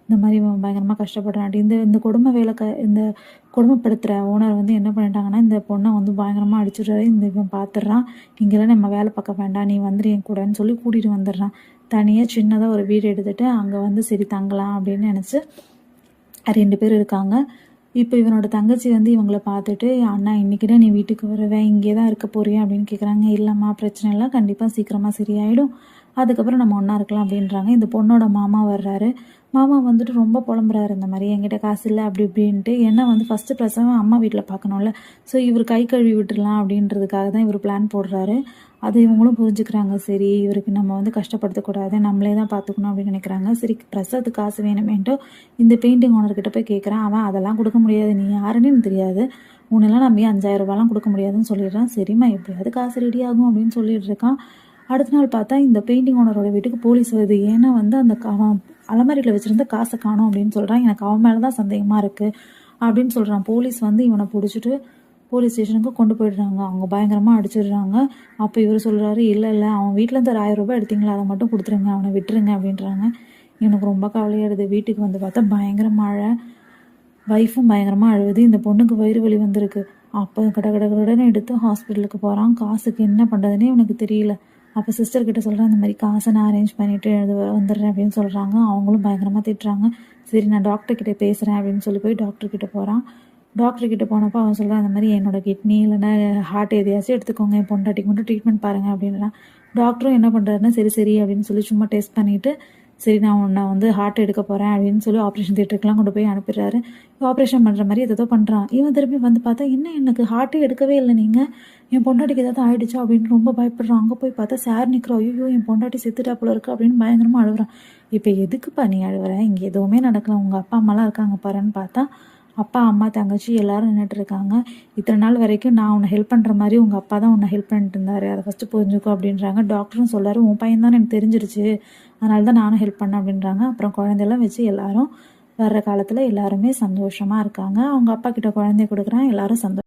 இந்த மாதிரி இவன் பயங்கரமாக கஷ்டப்படுறான்ட்டு இந்த இந்த கொடுமை வேலை இந்த கொடுமைப்படுத்துகிற ஓனர் வந்து என்ன பண்ணிட்டாங்கன்னா இந்த பொண்ணை வந்து பயங்கரமாக அடிச்சிடுறாரு. இந்த இவன் பார்த்துட்றான், இங்கெல்லாம் நம்ம வேலை பார்க்க வேண்டாம், நீ வந்துடு என் கூடன்னு சொல்லி கூட்டிகிட்டு வந்துடுறான். தனியாக சின்னதாக ஒரு வீடு எடுத்துகிட்டு அங்கே வந்து சரி தங்கலாம் அப்படின்னு நினச்சி 2 பேர் இருக்காங்க. இப்போ இவனோட தங்கச்சி வந்து இவங்கள பார்த்துட்டு, அண்ணா இன்றைக்கிட்ட நீ வீட்டுக்கு வருவேன், இங்கே தான் இருக்க போறியா அப்படின்னு கேட்குறாங்க. இல்லைம்மா பிரச்சனை இல்லை, கண்டிப்பாக சீக்கிரமாக சரியாயிடும், அதுக்கப்புறம் நம்ம ஒன்றா இருக்கலாம் அப்படின்றாங்க. இந்த பொண்ணோட மாமா வர்றாரு. மாமா வந்துட்டு ரொம்ப புலம்புறாரு, இந்த மாதிரி என்கிட்ட காசு இல்லை அப்படி இப்படின்ட்டு. ஏன்னா வந்து ஃபஸ்ட்டு பிரசவம் அம்மா வீட்டில் பார்க்கணும்ல, ஸோ இவர் கை கழுவி விட்டுடலாம் அப்படின்றதுக்காக தான் இவர் பிளான் போடுறாரு. அது இவங்களும் புரிஞ்சுக்கிறாங்க. சரி இவருக்கு நம்ம வந்து கஷ்டப்படுத்தக்கூடாது, நம்மளே தான் பார்த்துக்கணும் அப்படின்னு நினைக்கிறாங்க. சரி பிரசவத்துக்கு காசு வேணுமேன்ட்டு இந்த பெயிண்டிங் ஓனர்கிட்ட போய் கேட்குறான். அவன் அதெல்லாம் கொடுக்க முடியாது, நீ யாருன்னு எனக்கு தெரியாது, உன்னெல்லாம் நம்பி 5000 ரூபாலாம் கொடுக்க முடியாதுன்னு சொல்லிடுறான். சரிம்மா எப்படியாவது காசு ரெடி ஆகும் அப்படின்னு சொல்லிட்டு இருக்கான். அடுத்த நாள் பார்த்தா இந்த பெயிண்டிங் ஓனரோட வீட்டுக்கு போலீஸ் வருது. ஏன்னா வந்து அந்த அவன் அலமாரியில் வச்சுருந்த காசை காணும் அப்படின்னு சொல்கிறான். எனக்கு அவன் மேலே தான் சந்தேகமாக இருக்குது அப்படின்னு சொல்கிறான். போலீஸ் வந்து இவனை பிடிச்சிட்டு போலீஸ் ஸ்டேஷனுக்கு கொண்டு போயிடுறாங்க. அவங்க பயங்கரமாக அடிச்சிடுறாங்க. அப்போ இவர் சொல்கிறாரு, இல்லை அவன் வீட்டிலேருந்து ஒரு 1000 ரூபாய் எடுத்தீங்களா, அதை மட்டும் கொடுத்துருங்க, அவனை விட்டுருங்க அப்படின்றாங்க. எனக்கு ரொம்ப கவலையாடுது. வீட்டுக்கு வந்து பார்த்தா பயங்கர மழை, வைஃபும் பயங்கரமாக அழுவுது. இந்த பொண்ணுக்கு வயிறு வலி வந்திருக்கு. அப்போ கடன்னு எடுத்து ஹாஸ்பிட்டலுக்கு போகிறான். காசுக்கு என்ன பண்ணுறதுனே இவனுக்கு தெரியல. அப்போ சிஸ்டர்கிட்ட சொல்கிறேன், இந்த மாதிரி காசை நான் அரேஞ்ச் பண்ணிவிட்டு வந்துடுறேன் அப்படின்னு சொல்கிறாங்க. அவங்களும் பயங்கரமாக திட்டுறாங்க. சரி நான் டாக்டர்கிட்ட பேசுகிறேன் அப்படின்னு சொல்லி போய் டாக்டர்கிட்ட போகிறான். டாக்டர்கிட்ட போனப்போ அவன் சொல்கிறான், இந்த மாதிரி என்னோட கிட்னி இல்லைன்னா ஹார்ட் எதையாச்சும் எடுத்துக்கோங்க, என் பொண்டாட்டிக்கு மட்டும் ட்ரீட்மெண்ட் பாருங்கள் அப்படின்றான். டாக்டரும் என்ன பண்ணுறாருன்னா சரி அப்படின்னு சொல்லி சும்மா டெஸ்ட் பண்ணிவிட்டு, சரி நான் வந்து ஹார்ட் எடுக்க போகிறேன் அப்படின்னு சொல்லி ஆப்ரேஷன் தியேட்டருக்குலாம் கொண்டு போய் அனுப்பிடுறாரு. ஆப்ரேஷன் பண்ணுற மாதிரி ஏதோ பண்ணுறான். இவன் திரும்பி வந்து பார்த்தா, என்ன எனக்கு ஹார்ட்டே எடுக்கவே இல்லை நீங்கள், என் பொண்டாட்டிக்கு ஏதாவது ஆகிடுச்சா அப்படின்னு ரொம்ப பயப்படுறான். அங்கே போய் பார்த்தா சார் நிற்கிறோம். ஐயோ என் பொண்டாட்டி செத்துட்டா போல இருக்குது அப்படின்னு பயங்கரமாக அழுகுறான். இப்போ எதுக்குப்பா நீ அழுகுற, இங்கே எதுவுமே நடக்கல, உங்கள் அப்பா அம்மாலாம் இருக்காங்க பாருன்னு பார்த்தா அப்பா அம்மா தங்கச்சி எல்லாரும் நின்றுட்டு இருக்காங்க. இத்தனை நாள் வரைக்கும் நான் உன்னை ஹெல்ப் பண்ணுற மாதிரி உங்கள் அப்பா தான் உன்னை ஹெல்ப் பண்ணிட்டு இருந்தாரு, அதை ஃபஸ்ட்டு புரிஞ்சுக்கோ அப்படின்றாங்க. டாக்டரும் சொல்கிறாரு, உன் பையன் தான் எனக்கு தெரிஞ்சிருச்சு, அதனால தான் நானும் ஹெல்ப் பண்ணேன் அப்படின்றாங்க. அப்புறம் குழந்தையெல்லாம் வச்சு எல்லாரும் வர்ற காலத்தில் எல்லாருமே சந்தோஷமாக இருக்காங்க. அவங்க அப்பா கிட்ட குழந்தைய கொடுக்குறான், எல்லாரும் சந்தோஷம்.